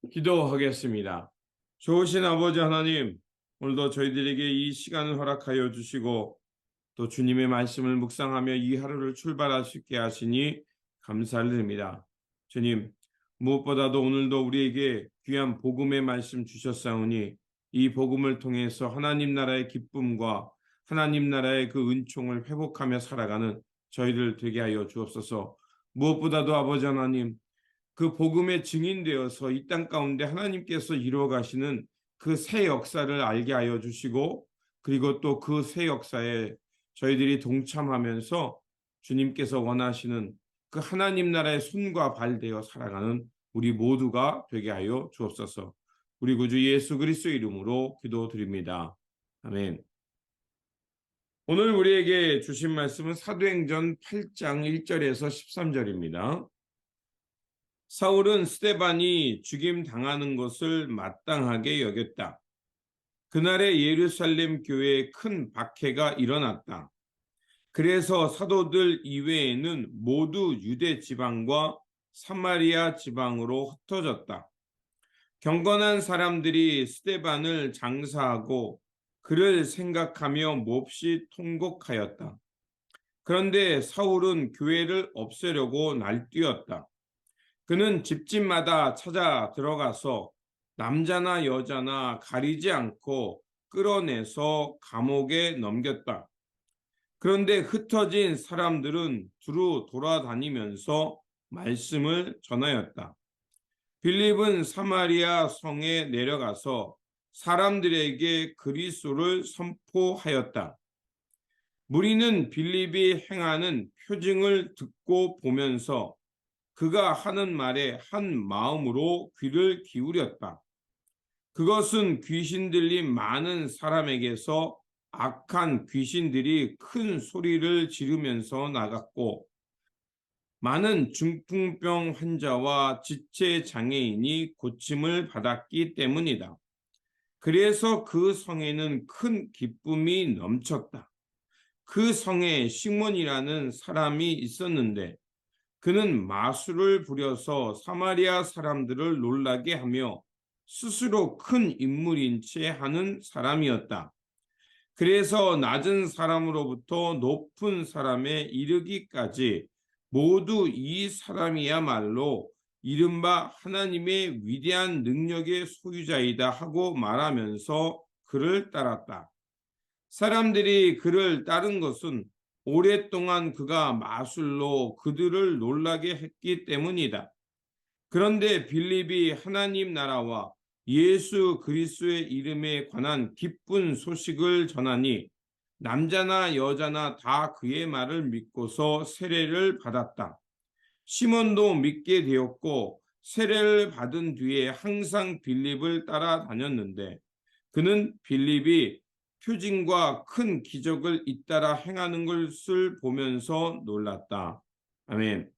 기도하겠습니다. 좋으신 아버지 하나님, 오늘도 저희들에게 이 시간을 허락하여 주시고 또 주님의 말씀을 묵상하며 이 하루를 출발할 수 있게 하시니 감사를 드립니다. 주님, 무엇보다도 오늘도 우리에게 귀한 복음의 말씀 주셨사오니 이 복음을 통해서 하나님 나라의 기쁨과 하나님 나라의 그 은총을 회복하며 살아가는 저희들 되게 하여 주옵소서. 무엇보다도 아버지 하나님, 그 복음의 증인되어서 이 땅 가운데 하나님께서 이루어 가시는 그 새 역사를 알게 하여 주시고, 그리고 또 그 새 역사에 저희들이 동참하면서 주님께서 원하시는 그 하나님 나라의 손과 발 되어 살아가는 우리 모두가 되게 하여 주옵소서. 우리 구주 예수 그리스도의 이름으로 기도드립니다. 아멘. 오늘 우리에게 주신 말씀은 사도행전 8장 1절에서 13절입니다. 사울은 스데반이 죽임 당하는 것을 마땅하게 여겼다. 그날에 예루살렘 교회에 큰 박해가 일어났다. 그래서 사도들 이외에는 모두 유대 지방과 사마리아 지방으로 흩어졌다. 경건한 사람들이 스데반을 장사하고 그를 생각하며 몹시 통곡하였다. 그런데 사울은 교회를 없애려고 날뛰었다. 그는 집집마다 찾아 들어가서 남자나 여자나 가리지 않고 끌어내서 감옥에 넘겼다. 그런데 흩어진 사람들은 두루 돌아다니면서 말씀을 전하였다. 빌립은 사마리아 성에 내려가서 사람들에게 그리스도를 선포하였다. 무리는 빌립이 행하는 표징을 듣고 보면서 그가 하는 말에 한 마음으로 귀를 기울였다. 그것은 귀신 들린 많은 사람에게서 악한 귀신들이 큰 소리를 지르면서 나갔고, 많은 중풍병 환자와 지체 장애인이 고침을 받았기 때문이다. 그래서 그 성에는 큰 기쁨이 넘쳤다. 그 성에 시몬이라는 사람이 있었는데 그는 마술을 부려서 사마리아 사람들을 놀라게 하며 스스로 큰 인물인 채 하는 사람이었다. 그래서 낮은 사람으로부터 높은 사람에 이르기까지 모두 이 사람이야말로 이른바 하나님의 위대한 능력의 소유자이다 하고 말하면서 그를 따랐다. 사람들이 그를 따른 것은 오랫동안 그가 마술로 그들을 놀라게 했기 때문이다. 그런데 빌립이 하나님 나라와 예수 그리스도의 이름에 관한 기쁜 소식을 전하니 남자나 여자나 다 그의 말을 믿고서 세례를 받았다. 시몬도 믿게 되었고 세례를 받은 뒤에 항상 빌립을 따라다녔는데 그는 빌립이 표징과 큰 기적을 잇따라 행하는 것을 보면서 놀랐다. 아멘.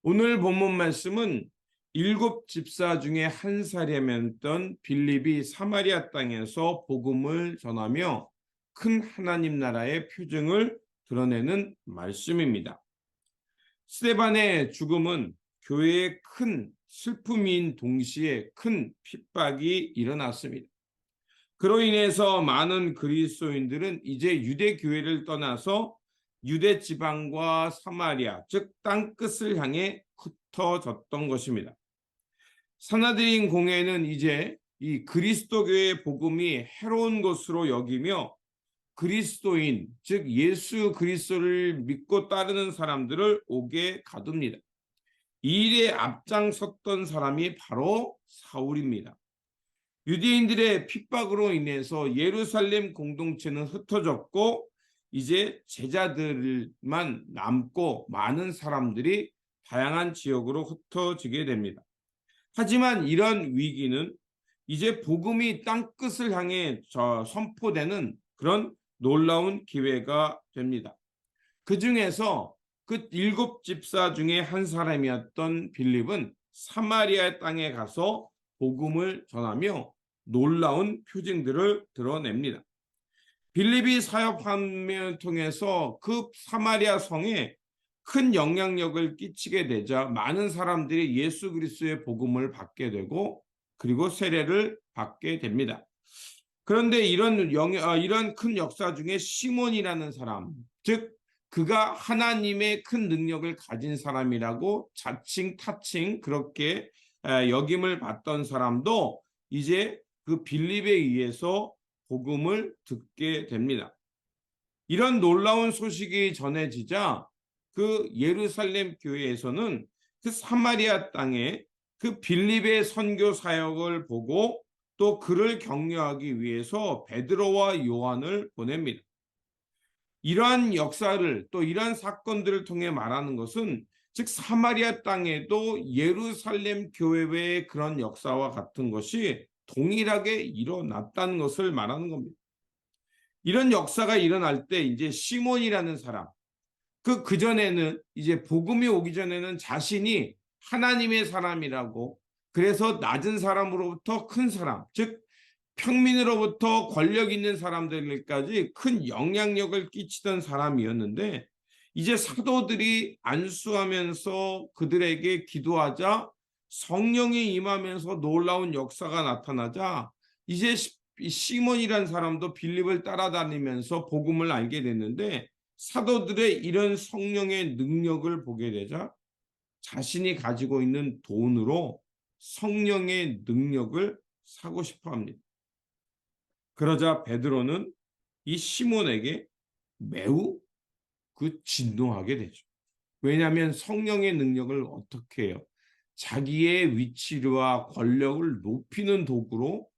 오늘 본문 말씀은 7집사 중에 한 사람이었던 빌립이 사마리아 땅에서 복음을 전하며 큰 하나님 나라의 표징을 드러내는 말씀입니다. 스데반의 죽음은 교회의 큰 슬픔인 동시에 큰 핍박이 일어났습니다. 그로 인해서 많은 그리스도인들은 이제 유대 교회를 떠나서 유대 지방과 사마리아, 즉 땅끝을 향해 흩어졌던 것입니다. 사나들인 공회는 이제 이 그리스도교의 복음이 해로운 것으로 여기며 그리스도인, 즉 예수 그리스도를 믿고 따르는 사람들을 옥에 가둡니다. 이 일에 앞장섰던 사람이 바로 사울입니다. 유대인들의 핍박으로 인해서 예루살렘 공동체는 흩어졌고 이제 제자들만 남고 많은 사람들이 다양한 지역으로 흩어지게 됩니다. 하지만 이런 위기는 이제 복음이 땅끝을 향해 선포되는 그런 놀라운 기회가 됩니다. 그 중에서 그 7집사 중에 한 사람이었던 빌립은 사마리아 땅에 가서 복음을 전하며 놀라운 표징들을 드러냅니다. 빌립이 사역함을 통해서 그 사마리아 성에 큰 영향력을 끼치게 되자 많은 사람들이 예수 그리스도의 복음을 받게 되고 그리고 세례를 받게 됩니다. 그런데 이런 큰 역사 중에 시몬이라는 사람, 즉 그가 하나님의 큰 능력을 가진 사람이라고 자칭 타칭 그렇게 여김을 받던 사람도 이제 그 빌립에 의해서 복음을 듣게 됩니다. 이런 놀라운 소식이 전해지자 그 예루살렘 교회에서는 그 사마리아 땅에 그 빌립의 선교 사역을 보고 또 그를 격려하기 위해서 베드로와 요한을 보냅니다. 이러한 역사를 또 이러한 사건들을 통해 말하는 것은 즉 사마리아 땅에도 예루살렘 교회의 그런 역사와 같은 것이 동일하게 일어났다는 것을 말하는 겁니다. 이런 역사가 일어날 때 이제 시몬이라는 사람, 그전에는 이제 복음이 오기 전에는 자신이 하나님의 사람이라고 그래서 낮은 사람으로부터 큰 사람, 즉 평민으로부터 권력 있는 사람들까지 큰 영향력을 끼치던 사람이었는데 이제 사도들이 안수하면서 그들에게 기도하자 성령이 임하면서 놀라운 역사가 나타나자 이제 시몬이라는 사람도 빌립을 따라다니면서 복음을 알게 됐는데 사도들의 이런 성령의 능력을 보게 되자 자신이 가지고 있는 돈으로 성령의 능력을 사고 싶어 합니다. 그러자 베드로는 이 시몬에게 매우 진노하게 되죠. 왜냐하면 성령의 능력을 어떻게 해요? 자기의 위치와 권력을 높이는 도구로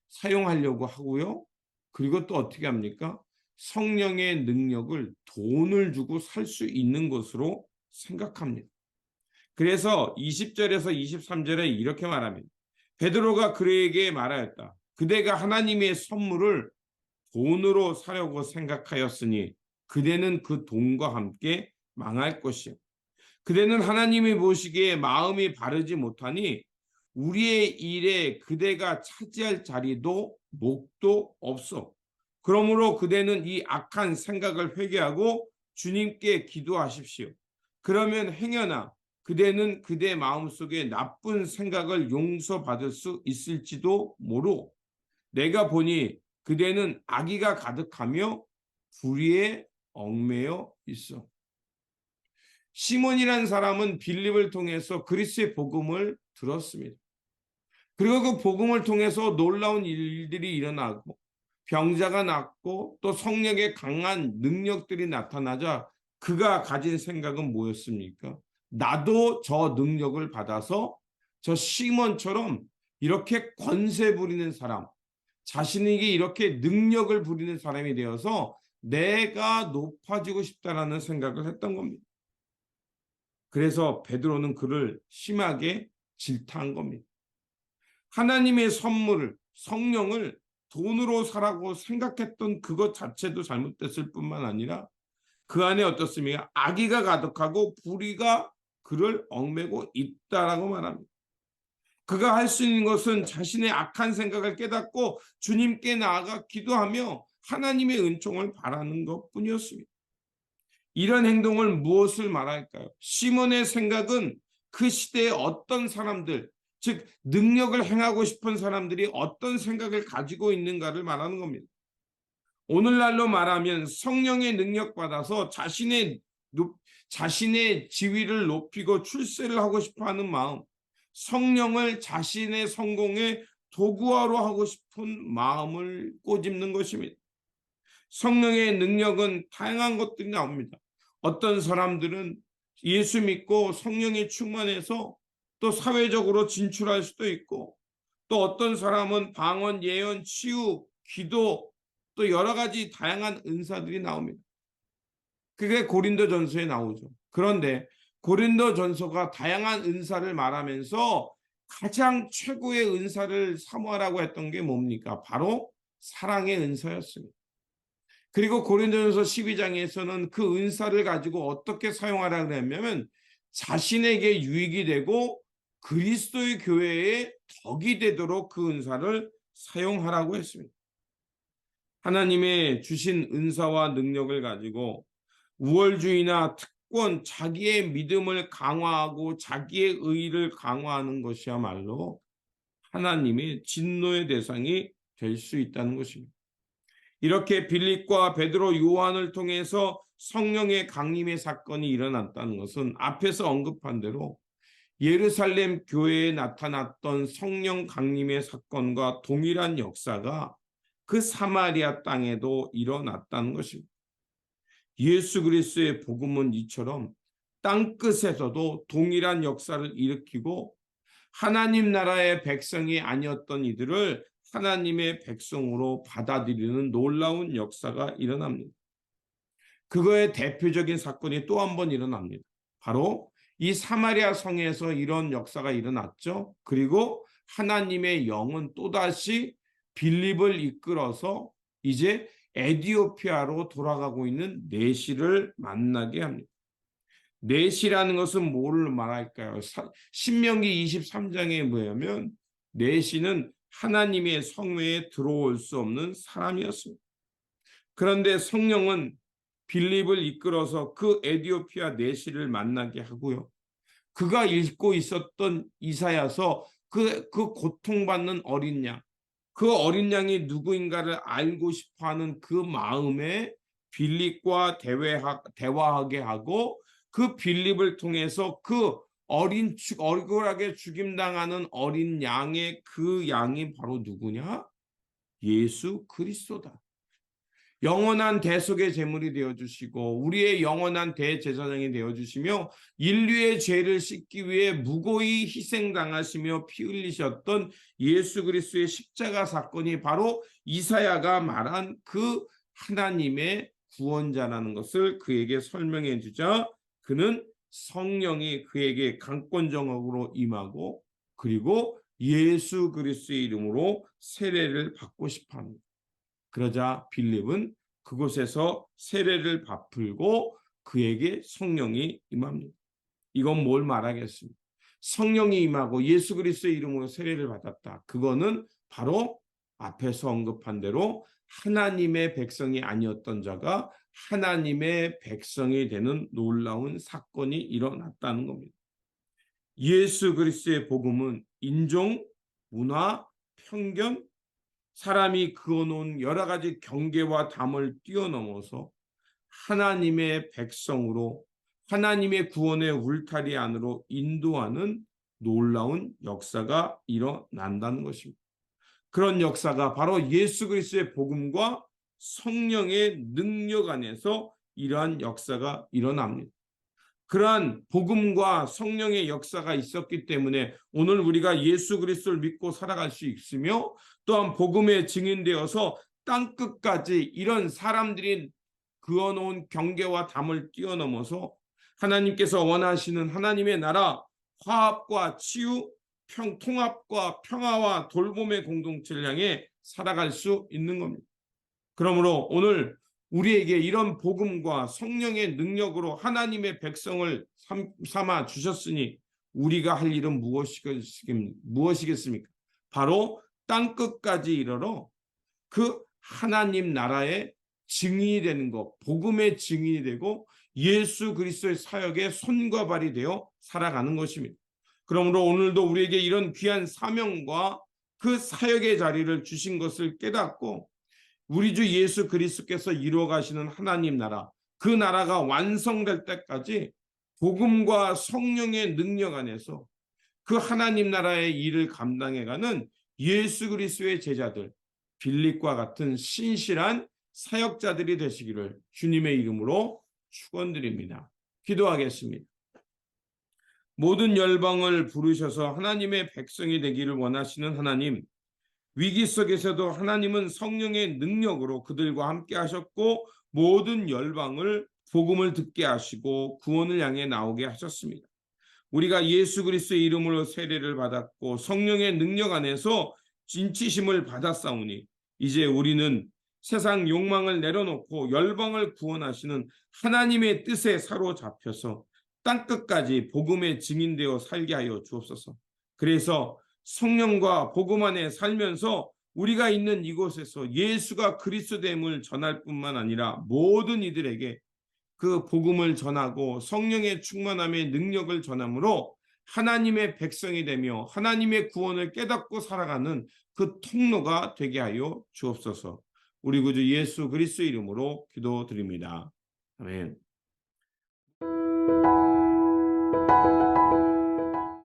사용하려고 하고요. 그리고 또 어떻게 합니까? 성령의 능력을 돈을 주고 살 수 있는 것으로 생각합니다. 그래서 20절에서 23절에 이렇게 말합니다. 베드로가 그에게 말하였다. 그대가 하나님의 선물을 돈으로 사려고 생각하였으니 그대는 그 돈과 함께 망할 것이요. 그대는 하나님이 보시기에 마음이 바르지 못하니 우리의 일에 그대가 차지할 자리도 목도 없어. 그러므로 그대는 이 악한 생각을 회개하고 주님께 기도하십시오. 그러면 행여나 그대는 그대 마음속에 나쁜 생각을 용서받을 수 있을지도 모르. 내가 보니 그대는 악의가 가득하며 불의에 얽매여 있어. 시몬이라는 사람은 빌립을 통해서 그리스도의 복음을 들었습니다. 그리고 그 복음을 통해서 놀라운 일들이 일어나고 병자가 낫고 또 성령의 강한 능력들이 나타나자 그가 가진 생각은 뭐였습니까? 나도 저 능력을 받아서 저 시몬처럼 이렇게 권세 부리는 사람, 자신에게 이렇게 능력을 부리는 사람이 되어서 내가 높아지고 싶다라는 생각을 했던 겁니다. 그래서 베드로는 그를 심하게 질타한 겁니다. 하나님의 선물을 성령을 돈으로 사라고 생각했던 그것 자체도 잘못됐을 뿐만 아니라 그 안에 어떻습니까? 악의가 가득하고 불의가 그를 얽매고 있다라고 말합니다. 그가 할 수 있는 것은 자신의 악한 생각을 깨닫고 주님께 나아가 기도하며 하나님의 은총을 바라는 것뿐이었습니다. 이런 행동을 무엇을 말할까요? 시몬의 생각은 그 시대의 어떤 사람들, 즉 능력을 행하고 싶은 사람들이 어떤 생각을 가지고 있는가를 말하는 겁니다. 오늘날로 말하면 성령의 능력 받아서 자신의 지위를 높이고 출세를 하고 싶어하는 마음, 성령을 자신의 성공의 도구화로 하고 싶은 마음을 꼬집는 것입니다. 성령의 능력은 다양한 것들이 나옵니다. 어떤 사람들은 예수 믿고 성령이 충만해서 또 사회적으로 진출할 수도 있고 또 어떤 사람은 방언, 예언, 치유, 기도 또 여러 가지 다양한 은사들이 나옵니다. 그게 고린도전서에 나오죠. 그런데 고린도전서가 다양한 은사를 말하면서 가장 최고의 은사를 사모하라고 했던 게 뭡니까? 바로 사랑의 은사였습니다. 그리고 고린도전서 12장에서는 그 은사를 가지고 어떻게 사용하라 그랬냐면 자신에게 유익이 되고 그리스도의 교회에 덕이 되도록 그 은사를 사용하라고 했습니다. 하나님의 주신 은사와 능력을 가지고 우월주의나 무조건 자기의 믿음을 강화하고 자기의 의의를 강화하는 것이야말로 하나님의 진노의 대상이 될 수 있다는 것입니다. 이렇게 빌립과 베드로, 요한을 통해서 성령의 강림의 사건이 일어났다는 것은 앞에서 언급한 대로 예루살렘 교회에 나타났던 성령 강림의 사건과 동일한 역사가 그 사마리아 땅에도 일어났다는 것입니다. 예수 그리스도의 복음은 이처럼 땅끝에서도 동일한 역사를 일으키고 하나님 나라의 백성이 아니었던 이들을 하나님의 백성으로 받아들이는 놀라운 역사가 일어납니다. 그거의 대표적인 사건이 또 한 번 일어납니다. 바로 이 사마리아 성에서 이런 역사가 일어났죠. 그리고 하나님의 영은 또다시 빌립을 이끌어서 이제 에디오피아로 돌아가고 있는 내시를 만나게 합니다. 내시라는 것은 뭐를 말할까요? 신명기 23장에 뭐냐면 내시는 하나님의 성회에 들어올 수 없는 사람이었습니다. 그런데 성령은 빌립을 이끌어서 그 에디오피아 내시를 만나게 하고요. 그가 읽고 있었던 이사야서 그 고통받는 어린 양, 그 어린 양이 누구인가를 알고 싶어하는 그 마음에 빌립과 대화하게 하고 그 빌립을 통해서 그 억울하게 죽임당하는 어린 양의 그 양이 바로 누구냐? 예수 그리스도다. 영원한 대속의 제물이 되어주시고 우리의 영원한 대제사장이 되어주시며 인류의 죄를 씻기 위해 무고히 희생당하시며 피 흘리셨던 예수 그리스도의 십자가 사건이 바로 이사야가 말한 그 하나님의 구원자라는 것을 그에게 설명해 주자 그는 성령이 그에게 강권적으로 임하고 그리고 예수 그리스도의 이름으로 세례를 받고 싶어 합니다. 그러자 빌립은 그곳에서 세례를 베풀고 그에게 성령이 임합니다. 이건 뭘 말하겠습니까? 성령이 임하고 예수 그리스도의 이름으로 세례를 받았다. 그거는 바로 앞에서 언급한 대로 하나님의 백성이 아니었던 자가 하나님의 백성이 되는 놀라운 사건이 일어났다는 겁니다. 예수 그리스도의 복음은 인종, 문화, 편견, 사람이 그어놓은 여러 가지 경계와 담을 뛰어넘어서 하나님의 백성으로 하나님의 구원의 울타리 안으로 인도하는 놀라운 역사가 일어난다는 것입니다. 그런 역사가 바로 예수 그리스도의 복음과 성령의 능력 안에서 이러한 역사가 일어납니다. 그러한 복음과 성령의 역사가 있었기 때문에 오늘 우리가 예수 그리스도를 믿고 살아갈 수 있으며 또한 복음에 증인되어서 땅끝까지 이런 사람들이 그어놓은 경계와 담을 뛰어넘어서 하나님께서 원하시는 하나님의 나라, 화합과 치유, 통합과 평화와 돌봄의 공동체를 향해 살아갈 수 있는 겁니다. 그러므로 오늘 우리에게 이런 복음과 성령의 능력으로 하나님의 백성을 삼아 주셨으니 우리가 할 일은 무엇이겠습니까? 바로 땅끝까지 이르러 그 하나님 나라의 증인이 되는 것, 복음의 증인이 되고 예수 그리스도의 사역의 손과 발이 되어 살아가는 것입니다. 그러므로 오늘도 우리에게 이런 귀한 사명과 그 사역의 자리를 주신 것을 깨닫고 우리 주 예수 그리스도께서 이루어 가시는 하나님 나라, 그 나라가 완성될 때까지 복음과 성령의 능력 안에서 그 하나님 나라의 일을 감당해가는 예수 그리스도의 제자들, 빌립과 같은 신실한 사역자들이 되시기를 주님의 이름으로 축원드립니다. 기도하겠습니다. 모든 열방을 부르셔서 하나님의 백성이 되기를 원하시는 하나님, 위기 속에서도 하나님은 성령의 능력으로 그들과 함께 하셨고 모든 열방을 복음을 듣게 하시고 구원을 향해 나오게 하셨습니다. 우리가 예수 그리스도의 이름으로 세례를 받았고 성령의 능력 안에서 진치심을 받았사오니 이제 우리는 세상 욕망을 내려놓고 열방을 구원하시는 하나님의 뜻에 사로잡혀서 땅끝까지 복음의 증인되어 살게 하여 주옵소서. 그래서 성령과 복음 안에 살면서 우리가 있는 이곳에서 예수가 그리스도됨을 전할 뿐만 아니라 모든 이들에게 그 복음을 전하고 성령의 충만함의 능력을 전함으로 하나님의 백성이 되며 하나님의 구원을 깨닫고 살아가는 그 통로가 되게 하여 주옵소서. 우리 구주 예수 그리스도 이름으로 기도드립니다. 아멘.